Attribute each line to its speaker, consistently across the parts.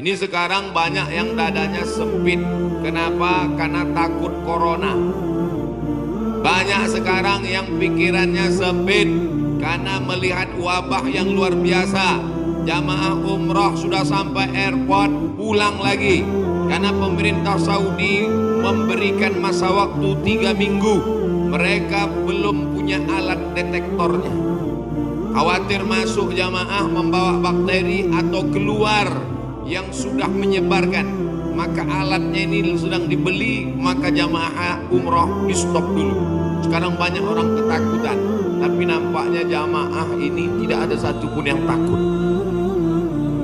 Speaker 1: Ini sekarang banyak yang dadanya sempit. Kenapa? Karena takut corona. Banyak sekarang yang pikirannya sempit karena melihat wabah yang luar biasa. Jamaah umrah sudah sampai airport, pulang lagi. Karena pemerintah Saudi memberikan masa waktu 3 minggu. Mereka belum punya alat detektornya. Khawatir masuk jamaah membawa bakteri atau keluar yang sudah menyebarkan, maka alatnya ini sedang dibeli, maka jamaah umroh di stop dulu. Sekarang banyak orang ketakutan, tapi nampaknya jamaah ini tidak ada satupun yang takut.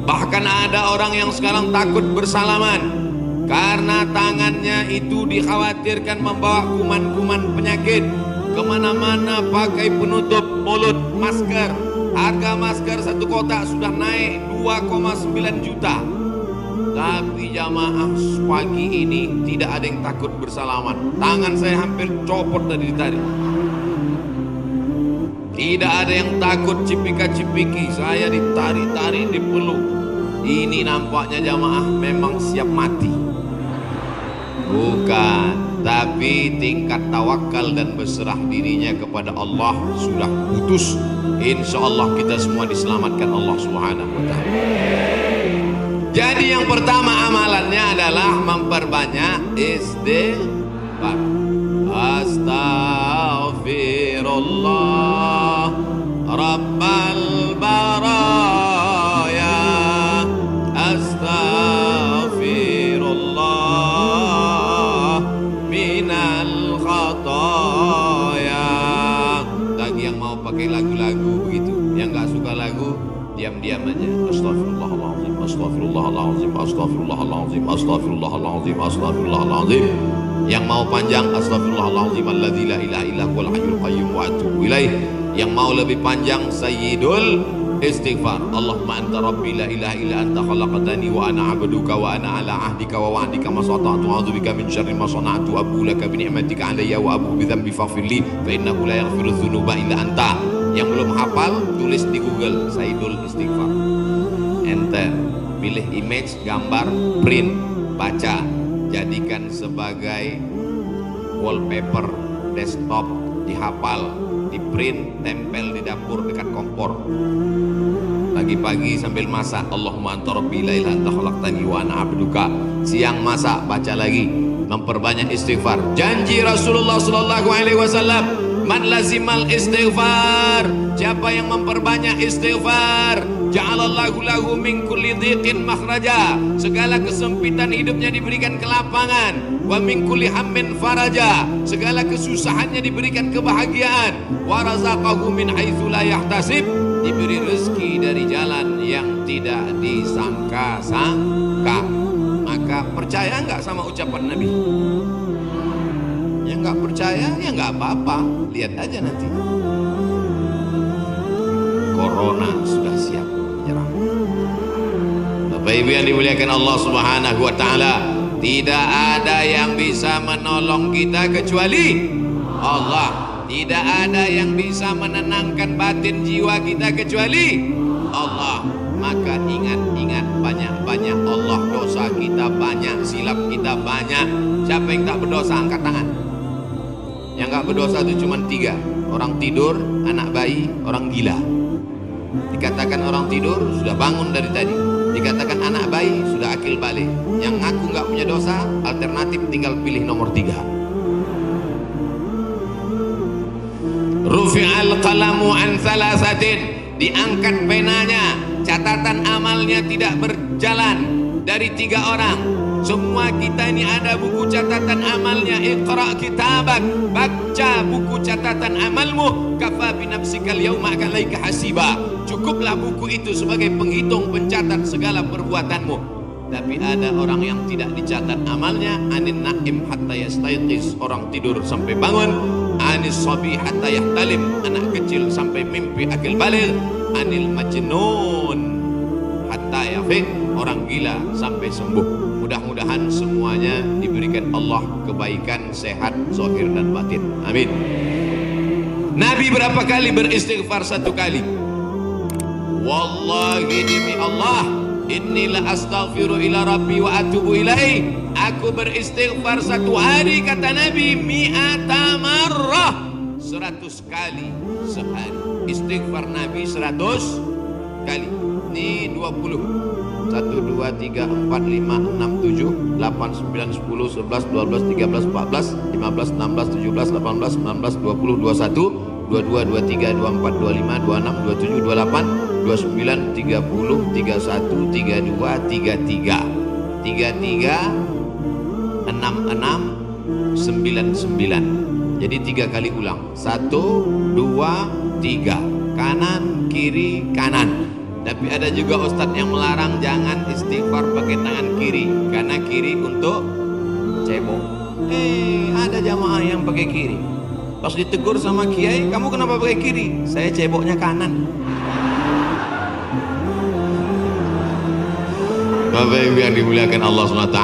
Speaker 1: Bahkan ada orang yang sekarang takut bersalaman karena tangannya itu dikhawatirkan membawa kuman-kuman penyakit. Kemana-mana pakai penutup mulut, masker. Harga masker satu kotak sudah naik 2,9 juta. Tapi jamaah pagi ini tidak ada yang takut bersalaman. Tangan saya hampir copot tadi ditarik. Tidak ada yang takut cipika-cipiki. Saya ditarik-tarik, dipeluk. Ini nampaknya jamaah memang siap mati. Bukan, tapi tingkat tawakal dan berserah dirinya kepada Allah sudah putus. Insya Allah kita semua diselamatkan Allah Subhanahu wa ta'ala. Jadi yang pertama amalannya adalah memperbanyak istighfar. Astaghfirullah Rabbal baraya, astaghfirullah minal khataya. Lagi yang mau pakai lagu-lagu begitu, yang nggak suka lagu diam-diam aja. Astaghfirullahaladzim, astaghfirullahaladzim, astaghfirullahaladzim, astaghfirullahaladzim, astaghfirullahaladzim. Yang mau panjang, astaghfirullahaladzim alladzi la ilaha illa huwal hayyul qayyum wa atubu ilaih. Yang mau lebih panjang, sayyidul istighfar. Allahumma anta rabbi la ilaha illa anta khalaqtani wa ana 'abduka wa ana 'ala 'ahdika wa wa'dika ma stata'tu a'udzubika min syarri ma sana'tu abu laka bi ni'matika 'alayya wa abu bi dhanbi faghfir li fa innahu la yaghfiru dzunuba illa anta. Yang belum hafal tulis di Google Sayyidul Istighfar, enter, pilih image, gambar, print, baca, jadikan sebagai wallpaper desktop, dihafal, di print, tempel di dapur dekat kompor. Pagi-pagi sambil masak, Allahumma anta rabbi la ilaha anta khalaqtani wa ana 'abduka. Siang masak, baca lagi, memperbanyak istighfar. Janji Rasulullah sallallahu alaihi wasallam, man lazimal istighfar, siapa yang memperbanyak istighfar, ja'alallahu lahu min kulli dhiqin makhraja, segala kesempitan hidupnya diberikan kelapangan, wa min kulli hammin faraja, segala kesusahannya diberikan kebahagiaan, wa razaqahu min haitsu la yahtasib, diberi rezeki dari jalan yang tidak disangka-sangka. Maka percaya enggak sama ucapan Nabi? Yang nggak percaya ya nggak apa-apa, lihat aja nanti. Corona sudah siap menyerang. Bapak Ibu yang dimuliakan Allah Subhanahu wa ta'ala, tidak ada yang bisa menolong kita kecuali Allah. Tidak ada yang bisa menenangkan batin jiwa kita kecuali Allah. Maka ingat-ingat banyak-banyak Allah. Dosa kita banyak, silap kita banyak. Siapa yang tak berdosa angkat tangan. Yang nggak berdosa itu cuma 3. Orang tidur, anak bayi, orang gila. Dikatakan orang tidur sudah bangun dari tadi. Dikatakan anak bayi sudah akil balik. Yang ngaku nggak punya dosa, alternatif tinggal pilih nomor 3. Rufi'al qalamu an thalathatin, diangkat penanya, catatan amalnya tidak berjalan dari 3 orang. Semua kita ini ada buku catatan amalnya. Iqra kitabak, baca buku catatan amalmu. Kafa binafsikal yauma alaika hasiba. Cukuplah buku itu sebagai penghitung pencatat segala perbuatanmu. Tapi ada orang yang tidak dicatat amalnya. Anin naim hatta yastayqiz, orang tidur sampai bangun. Anis sabi hatta yahtalim, anak kecil sampai mimpi akil baligh. Anil majnun hatta yafiq, orang gila sampai sembuh. Mudah-mudahan semuanya diberikan Allah kebaikan, sehat, zahir dan batin. Amin. Nabi berapa kali beristighfar? 1 kali. Wallahi demi Allah, Inni la astaghfiru ila rabbi wa atubu ilaih. Aku beristighfar satu hari, kata Nabi, mi'ata marrah, 100 kali sehari. Istighfar Nabi 100 kali. Ini 20. 1, 2, 3, 4, 5, 6, 7, 8, 9, 10, 11, 12, 13, 14, 15, 16, 17, 18, 19, 20, 21, 22, 23, 24, 25, 26, 27, 28, 29, 30, 31, 32, 33, 33, 66, 99. Jadi 3 kali ulang. 1, 2, 3. Kanan, kiri, kanan. Tapi ada juga ustadz yang melarang jangan istighfar pakai tangan kiri, karena kiri untuk cebok. Ada jamaah yang pakai kiri. Pas ditegur sama kiai, kamu kenapa pakai kiri? Saya ceboknya kanan. Bapak Ibu yang dimuliakan Allah SWT,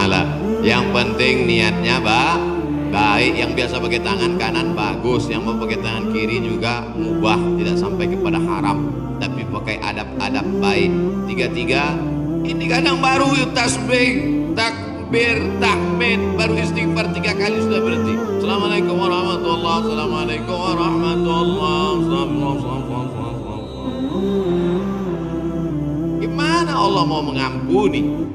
Speaker 1: yang penting niatnya baik. Yang biasa pakai tangan kanan bagus, yang mau pakai tangan kiri juga mubah, tidak sampai kepada haram, tapi pakai adab-adab baik. 33. Ini kadang baru tasbih, takbir, tahmid, baru istighfar 3 kali sudah berhenti. Assalamualaikum warahmatullahi wabarakatuh. Assalamualaikum warahmatullahi wabarakatuh. Gimana Allah mau mengampuni?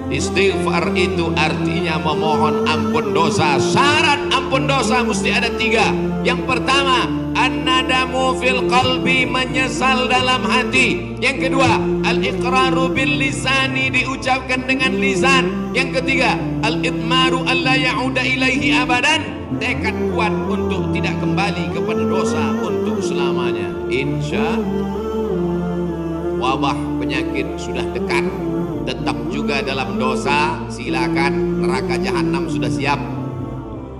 Speaker 1: Istighfar itu artinya memohon ampun dosa. Syarat ampun dosa mesti ada 3. Yang pertama, an-nadamu fil qalbi, menyesal dalam hati. Yang kedua, al-iqraru bil lisani, diucapkan dengan lisan. Yang ketiga, al-itmaru alla ya'uda ilaihi abadan, tekad kuat untuk tidak kembali kepada dosa untuk selamanya. Insya wabah penyakit sudah dekat, tetap juga dalam dosa, silakan. Neraka jahanam sudah siap.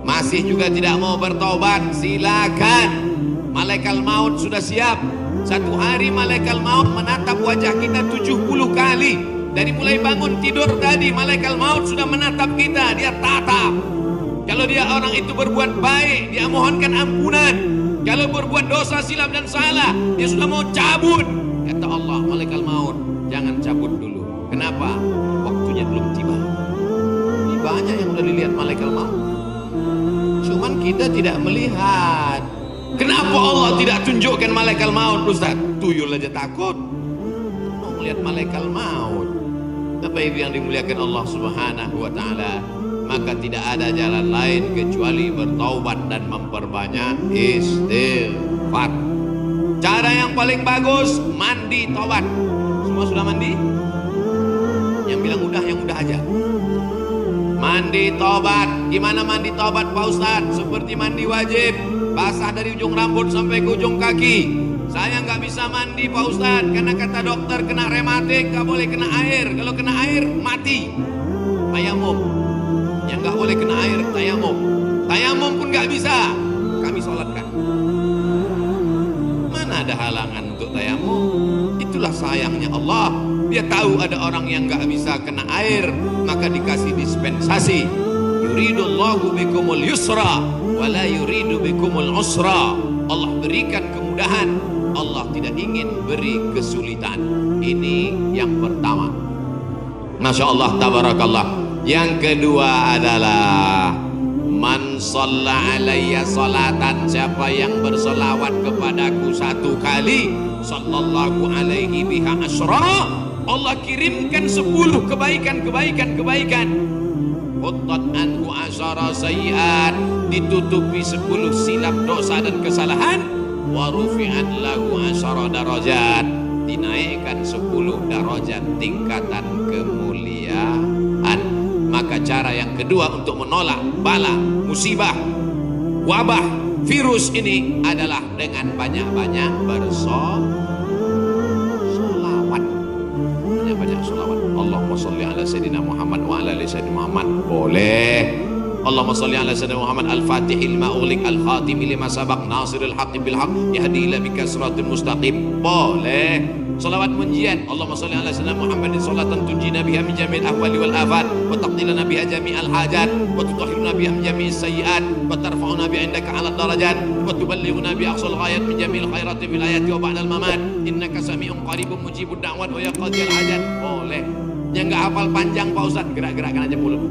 Speaker 1: Masih juga tidak mau bertobat, silakan. Malaikat maut sudah siap. Satu hari malaikat maut menatap wajah kita 70 kali. Dari mulai bangun tidur tadi, malaikat maut sudah menatap kita. Dia tatap. Kalau dia orang itu berbuat baik, dia mohonkan ampunan. Kalau berbuat dosa, silap dan salah, dia sudah mau cabut. Kata Allah, malaikat maut, jangan cabut dulu. Kenapa? Waktunya belum tiba. Ini banyak yang sudah dilihat malaikat maut, cuman kita tidak melihat. Kenapa Allah tidak tunjukkan malaikat maut, Ustaz? Tuyul aja takut mau melihat malaikat maut. Bapak Ibu yang dimuliakan Allah Subhanahu wa taala, maka tidak ada jalan lain kecuali bertaubat dan memperbanyak istighfar. Cara yang paling bagus, mandi taubat. Semua sudah mandi? Yang bilang udah, yang udah aja. Mandi tobat. Gimana mandi tobat Pak Ustadz? Seperti mandi wajib, basah dari ujung rambut sampai ke ujung kaki. Saya nggak bisa mandi Pak Ustadz, karena kata dokter kena rematik, nggak boleh kena air. Kalau kena air mati. Tayamum. Yang nggak boleh kena air tayamum. Tayamum pun nggak bisa. Kami sholatkan. Mana ada halangan untuk tayamum? Itulah sayangnya Allah. Dia tahu ada orang yang nggak bisa kena air, maka dikasih dispensasi. Yuridullahu bikumul yusra wa la yuridu bikumul usra. Allah berikan kemudahan, Allah tidak ingin beri kesulitan. Ini yang pertama. Masya Allah, tabarakallah. Yang kedua adalah man shalla alayya salatan, siapa yang bersolawat kepadaku 1 kali, sallallahu alaihi biha asyra, Allah kirimkan 10 kebaikan. Huttat anhu asyara sayyiat, ditutupi 10 silap dosa dan kesalahan. Wa rufi'at lahu asyara darajat, dinaikkan 10 darajat tingkatan kemuliaan. Maka cara yang kedua untuk menolak bala, musibah, wabah, virus ini adalah dengan banyak-banyak bersolawat. Banyak solawat. Allahumma salli ala Sayyidina Muhammad wa ala ali Sayyidina Muhammad. Boleh. Allahumma salli ala Sayyidina Muhammad al-fatihil ma'ulik al-khatimi lima sabak nasiril haqqi bil haqq yahdi ila bika siratal mustaqim. Boleh. Salawat munjian, Allahumma sholli ala sayyidina Muhammadin sholatan tunjina biha min jami'il ahwali wal afat wa taqdilana biha jami'al hajat wa tutahhiruna biha min jami'is sayyi'at wa tarfa'una biha indaka 'ala darajat wa tuballighuna bi aqsal ghayat min jami'il khairati fil hayati wa ba'dal mamat innaka sami'un qaribun mujibud da'wat wa ya qadiyal hajat. Boleh. Yang enggak hafal panjang Pak Ustaz, gerak-gerakkan aja mulut.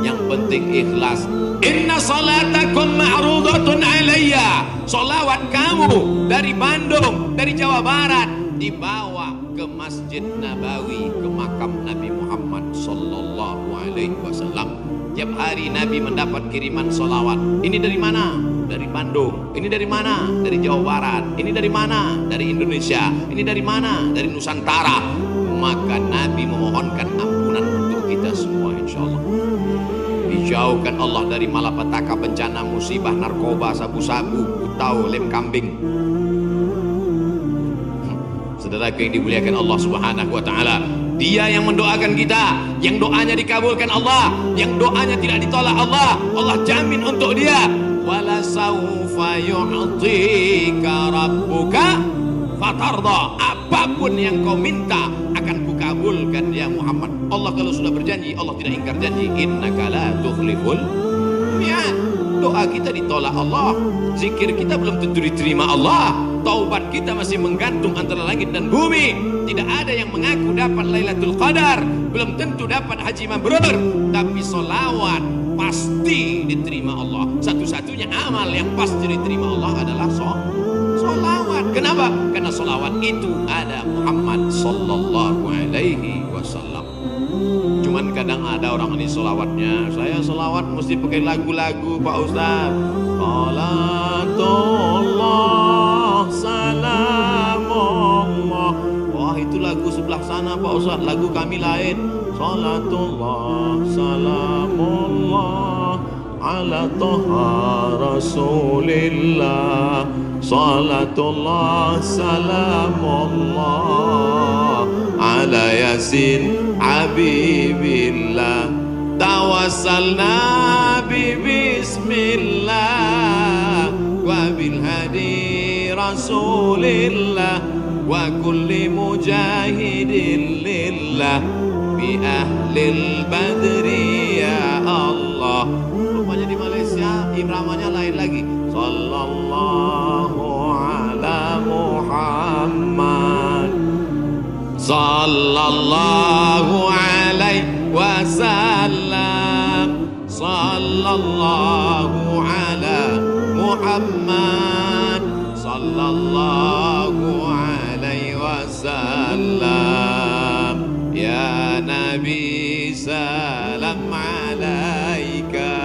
Speaker 1: Yang penting ikhlas. Inna salatakum ma'rudatun alayya. Salawat kamu dari Bandung, dari Jawa Barat dibawa ke Masjid Nabawi, ke makam Nabi Muhammad sallallahu alaihi wasallam. Tiap hari Nabi mendapat kiriman salawat. Ini dari mana? Dari Bandung. Ini dari mana? Dari Jawa Barat. Ini dari mana? Dari Indonesia. Ini dari mana? Dari Nusantara. Maka Nabi memohonkan ampunan untuk kita semua insyaallah. Dijauhkan Allah dari malapetaka, bencana, musibah, narkoba, sabu-sabu, utau, lem kambing. Saudara yang dimuliakan Allah Subhanahu wa taala, Dia yang mendoakan kita, yang doanya dikabulkan Allah, yang doanya tidak ditolak Allah, Allah jamin untuk dia. Wala saufa yu'tika rabbuka fatarda. Apapun yang kau minta akan kukabulkan ya Muhammad. Allah kalau sudah berjanji, Allah tidak ingkar janji. Innaka la tukhliful mi'ad. Doa kita ditolak Allah, zikir kita belum tentu diterima Allah, taubat kita masih menggantung antara langit dan bumi. Tidak ada yang mengaku dapat Lailatul Qadar, belum tentu dapat haji mabrur, tapi solawat pasti diterima Allah. Satu-satunya amal yang pasti diterima Allah adalah solawat. Kenapa? Karena solawat itu ada Muhammad sallallahu alaihi wasallam. Cuman kadang ada orang ini solawatnya, saya solawat mesti pakai lagu-lagu Pak Ustaz. Salatullah salamullah. Wah itu lagu sebelah sana Pak Ustaz, lagu kami lain. Salatullah salamullah ala toha rasulillah. Salatullah salamullah ala yasin habibillah. Tawassalna bi bismillah wa bil hadi rasulillah wa kulli mujahidin lillah bi ahlil badri ya Allah. Rupanya di Malaysia imramanya lain lagi. Sallallahu ala Muhammad sallallahu alaihi wasallam. Sallallahu ala Muhammad sallallahu alaihi wasallam. Ya Nabi salam alaika,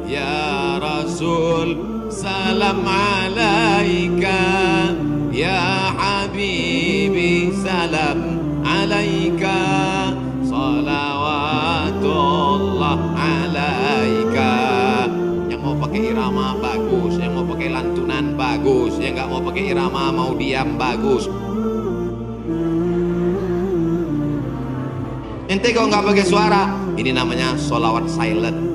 Speaker 1: ya Rasul salam alaika, ya Habibi salam alaika, salawatullah alaika. Yang mau pakai irama bagus, yang mau pakai lantunan bagus, yang nggak mau pakai irama mau diam bagus. Ente kalau nggak pakai suara, ini namanya solawat silent.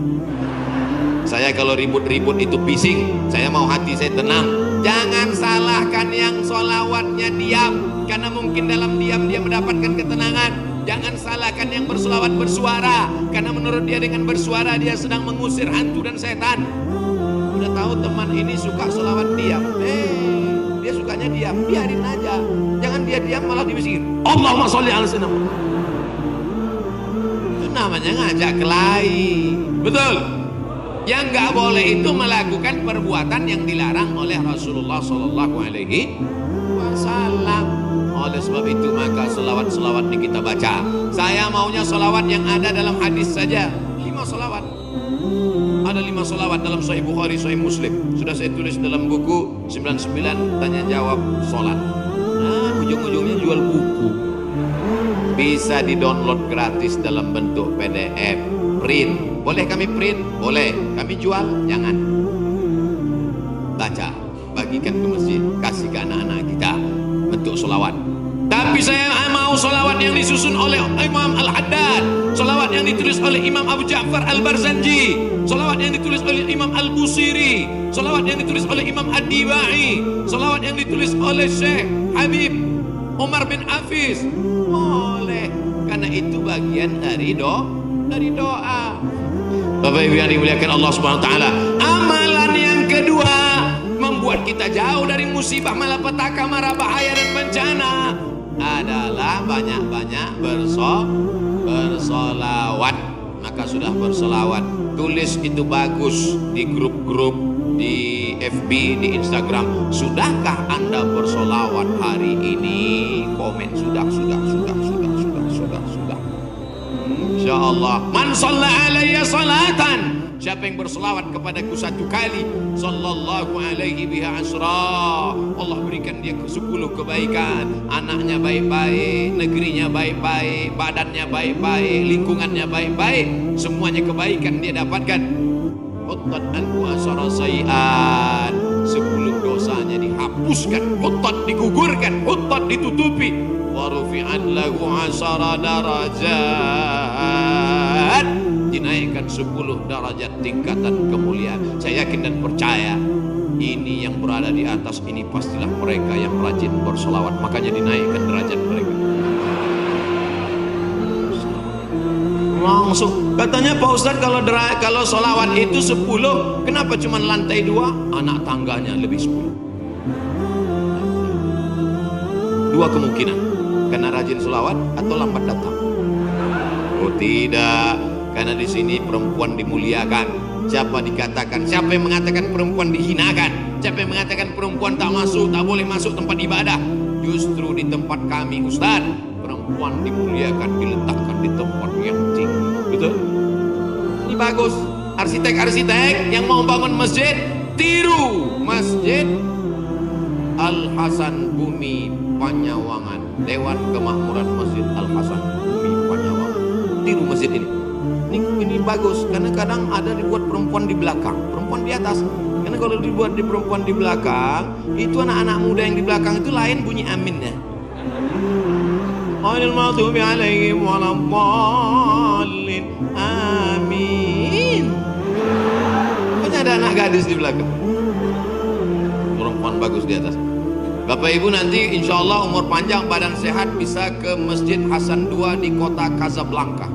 Speaker 1: Saya kalau ribut-ribut itu bising, saya mau hati saya tenang. Jangan salahkan yang solawatnya diam, karena mungkin dalam diam dia mendapatkan ketenangan. Jangan salahkan yang bersolawat bersuara, karena menurut dia dengan bersuara dia sedang mengusir hantu dan setan. Udah tahu teman ini suka solawat diam, dia sukanya diam, biarin aja. Jangan dia diam malah dibisir. Allahumma sholli ala sayyidina Muhammad. Itu namanya ngajak kelahi, betul? Yang nggak boleh itu melakukan perbuatan yang dilarang oleh Rasulullah Sallallahu Alaihi Wasallam. Oleh sebab itu maka selawat-selawat ini kita baca. Saya maunya selawat yang ada dalam hadis saja. 5 selawat. Ada 5 selawat dalam Sahih Bukhari, Sahih Muslim. Sudah saya tulis dalam buku 99 tanya jawab sholat. Nah, ujung-ujungnya jual buku. Bisa di-download gratis dalam bentuk PDF, print. Boleh kami print? Boleh. Kami jual? Jangan. Baca, bagikan ke masjid, kasih ke anak-anak kita bentuk solawat. Tapi saya mau solawat yang disusun oleh Imam Al-Haddad, solawat yang ditulis oleh Imam Abu Ja'far Al-Barzanji, salawat yang ditulis oleh Imam Al-Busiri, salawat yang ditulis oleh Imam Ad-Dibai, salawat yang ditulis oleh Syekh Habib Umar bin Hafiz. Boleh, karena itu bagian dari doa. Bapak Ibu yang dimuliakan Allah Subhanahu wa taala. Amalan yang kedua membuat kita jauh dari musibah, malapetaka, mara bahaya dan bencana adalah banyak-banyak bersolawat. Maka sudah bersolawat, tulis itu bagus di grup-grup, di FB, di Instagram. Sudahkah Anda bersolawat hari ini? Komen sudah. Insya Allah. Man shalla alayya salatan, siapa yang berselawat kepadaku 1 kali, sallallahu alaihi biha asra, Allah berikan dia 10 kebaikan. Anaknya baik-baik, negerinya baik-baik, badannya baik-baik, lingkungannya baik-baik, semuanya kebaikan dia dapatkan. Quttat anhu asara sayiat, 10 dosanya dihapuskan, quttat digugurkan, quttat ditutupi. Wa rufi'at lahu asara darajat, dinaikkan 10 derajat tingkatan kemuliaan. Saya yakin dan percaya ini yang berada di atas ini pastilah mereka yang rajin bersolawat, makanya dinaikkan derajat mereka. Langsung katanya Pak Ustadz, kalau solawat itu 10, kenapa cuma lantai 2? Anak tangganya lebih 10. 2 kemungkinan, karena rajin solawat atau lambat datang. Oh tidak, karena di sini perempuan dimuliakan. Siapa yang mengatakan perempuan dihinakan? Siapa yang mengatakan perempuan tak boleh masuk tempat ibadah? Justru di tempat kami Ustaz, perempuan dimuliakan, diletakkan di tempat yang tinggi. Betul? Ini bagus. Arsitek-arsitek yang mau bangun masjid, tiru Masjid Al-Hasan Bumi Panyawangan, Dewan Kemakmuran Masjid Al-Hasan Bumi Panyawangan. Tiru masjid ini. Ini bagus, karena kadang ada dibuat perempuan di belakang, perempuan di atas. Karena kalau dibuat di perempuan di belakang, itu anak-anak muda yang di belakang itu lain bunyi aminnya. Ghairil maghdubi alaihim waladdallin. Amin. Pokoknya ada anak gadis di belakang, perempuan bagus di atas. Bapak Ibu nanti insya Allah umur panjang, badan sehat, bisa ke Masjid Hasan II di kota Casablanca,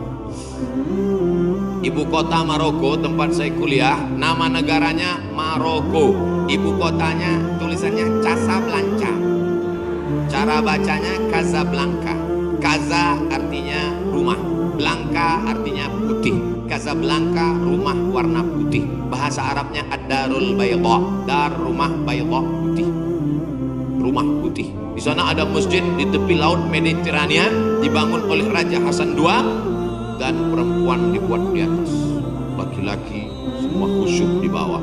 Speaker 1: ibu kota Maroko, tempat saya kuliah. Nama negaranya Maroko, ibu kotanya tulisannya Casablanca, cara bacanya Casablanca. Casa artinya rumah, Blanca artinya putih. Casablanca rumah warna putih. Bahasa Arabnya Ad-Darul Bayda, dar rumah, bayda putih, rumah putih. Di sana ada masjid di tepi laut Mediterania, dibangun oleh Raja Hasan II, dan perempuan dibuat di atas, laki-laki semua khusyuk di bawah.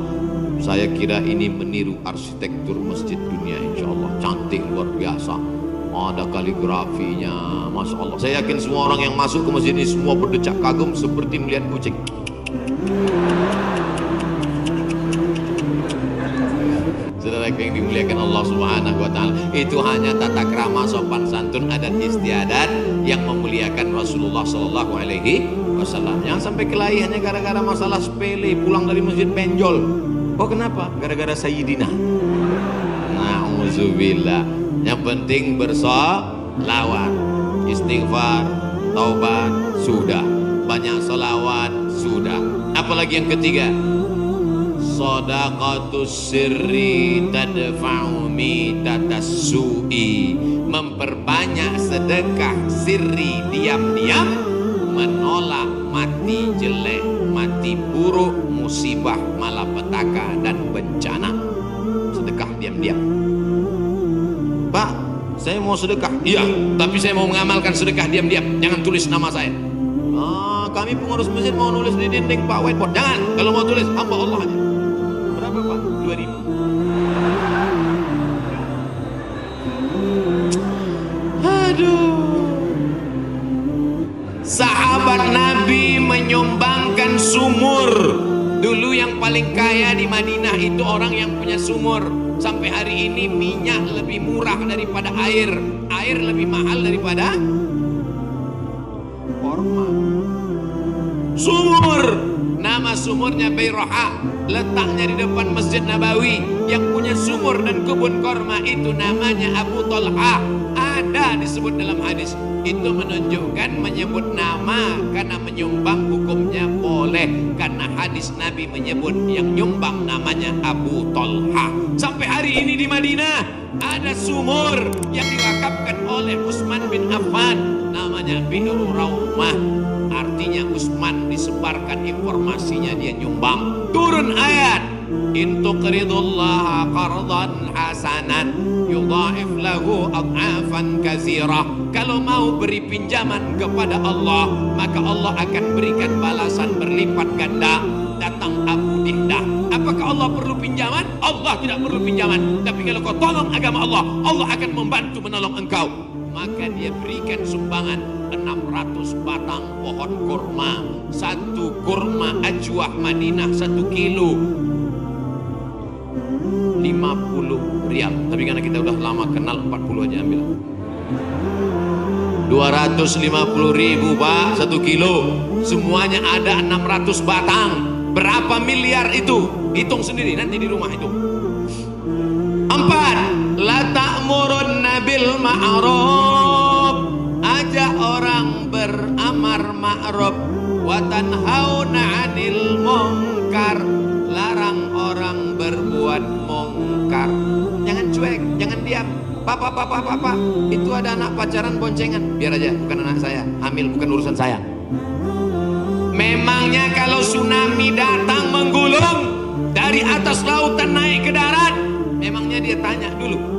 Speaker 1: Saya kira ini meniru arsitektur masjid dunia. Insya Allah cantik luar biasa, ada kaligrafinya, Masya Allah. Saya yakin semua orang yang masuk ke masjid ini semua berdecak kagum seperti melihat kucing. Saudara yang dimuliakan Allah Subhanahu wa taala, itu hanya tata krama, sopan santun, adat istiadat yang memuliakan Rasulullah sallallahu alaihi wasallam. Jangan sampai kelahi hanya gara-gara masalah sepele, pulang dari masjid benjol. Oh kenapa? Gara-gara Sayyidina. Na'udzubillah. Yang penting bersolawat, istighfar, taubat, sudah. Banyak solawat, sudah. Apalagi yang ketiga, shadaqatus sirri tadfa'u mitatas su'i, memperbanyak sedekah sirri, diam-diam, menolak mati jelek, mati buruk, musibah, malapetaka dan bencana. Sedekah diam-diam. Pak, saya mau sedekah. Iya, tapi saya mau mengamalkan sedekah diam-diam. Jangan tulis nama saya. Kami pengurus masjid mau nulis di dinding Pak, whiteboard. Jangan. Kalau mau tulis hamba Allah aja. Berapa Pak? 2.000. Aduh. Sahabat Nabi menyumbangkan sumur. Dulu yang paling kaya di Madinah itu orang yang punya sumur. Sampai hari ini minyak lebih murah daripada air. Air lebih mahal daripada korma. Sumur. Nama sumurnya Bayroha, letaknya di depan Masjid Nabawi. Yang punya sumur dan kebun korma itu namanya Abu Talha. Ada disebut dalam hadis. Itu menunjukkan menyebut nama karena menyumbang hukumnya boleh, karena hadis Nabi menyebut yang nyumbang namanya Abu Talha. Sampai hari ini di Madinah ada sumur yang diwakafkan oleh Utsman bin Affan, namanya Bi'ru Raumah. Artinya Utsman disebarkan informasinya, dia nyumbang. Turun ayat, in tuqridullaha qardan hasanan yudha'if lahu ad'afan katsirah. Kalau mau beri pinjaman kepada Allah, maka Allah akan berikan balasan berlipat ganda. Datang Abu Dihdah, apakah Allah perlu pinjaman? Allah tidak perlu pinjaman. Tapi kalau kau tolong agama Allah, Allah akan membantu menolong engkau. Maka dia berikan sumbangan 600 batang pohon kurma. Satu kurma ajwah Madinah 1 kilo 50 rial. Tapi karena kita udah lama kenal, 40 aja ambil. 250.000 Pak 1 kilo. Semuanya ada 600 batang. Berapa miliar itu? Hitung sendiri nanti di rumah itu. 4. La ta'murunna bil ma'ruf, ajak orang beramar ma'ruf, wa tanhauna 'anil munkar, larang orang berbuat mungkar. Jangan cuek, jangan diam. Papa, itu ada anak pacaran boncengan, biar aja, bukan anak saya, hamil bukan urusan saya. Memangnya kalau tsunami datang menggulung dari atas lautan naik ke darat, memangnya dia tanya dulu?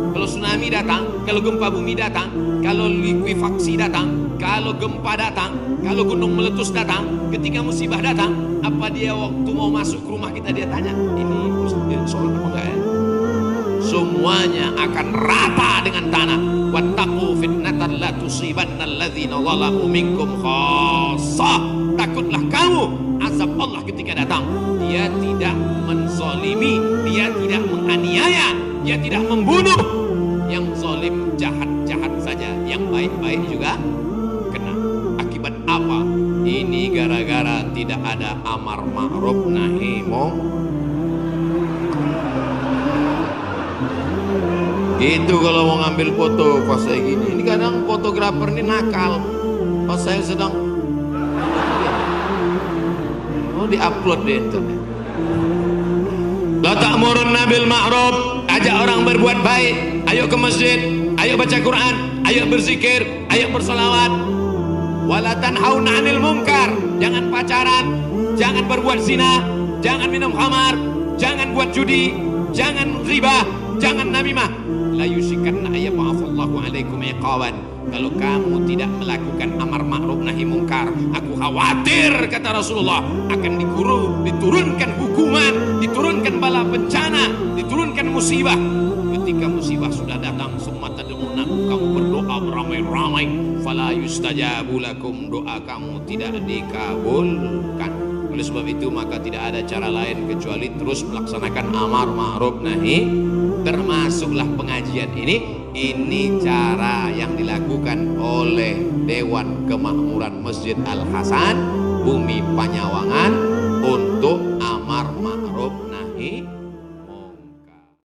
Speaker 1: Kalau tsunami datang, kalau gempa bumi datang, kalau likuifaksi datang, kalau gempa datang, kalau gunung meletus datang, ketika musibah datang, apa dia waktu mau masuk ke rumah kita dia tanya, ini mesti sholat apa enggak ya? Semuanya akan rata dengan tanah. Wattaqu fitnatan la tusibanna alladzina zalamu minkum khassah. Takutlah kamu azab Allah ketika datang. Dia tidak menzalimi, dia tidak menganiaya, dia tidak membunuh. Yang zalim jahat-jahat saja, yang baik-baik juga kena. Akibat apa? Ini gara-gara tidak ada amar ma'ruf nahi munkar. Itu kalau mau ngambil foto pas saya gini. Ini kadang fotografer ini nakal. Pas saya sedang diupload di internet. La ta'murunna bil ma'ruf, ajak orang berbuat baik. Ayo ke masjid, ayo baca Quran, ayo berzikir, ayo bersolawat. Wala tanhauna 'anil munkar, jangan pacaran, jangan berbuat zina, jangan minum khamar, jangan buat judi, jangan riba, jangan namimah. La yusikanna ayyab'atsallahu 'alaikum iqaban. Kalau kamu tidak melakukan amar ma'ruf nahi mungkar, aku khawatir, kata Rasulullah, akan diturunkan hukuman, diturunkan bala bencana, diturunkan musibah. Ketika musibah sudah datang, summa tad'una, kamu berdoa beramai-ramai, fala yustajabu lakum, doa kamu tidak dikabulkan. Oleh sebab itu maka tidak ada cara lain kecuali terus melaksanakan amar ma'ruf nahi. Termasuklah pengajian ini cara yang dilakukan oleh Dewan Kemakmuran Masjid Al Hasan Bumi Panyawangan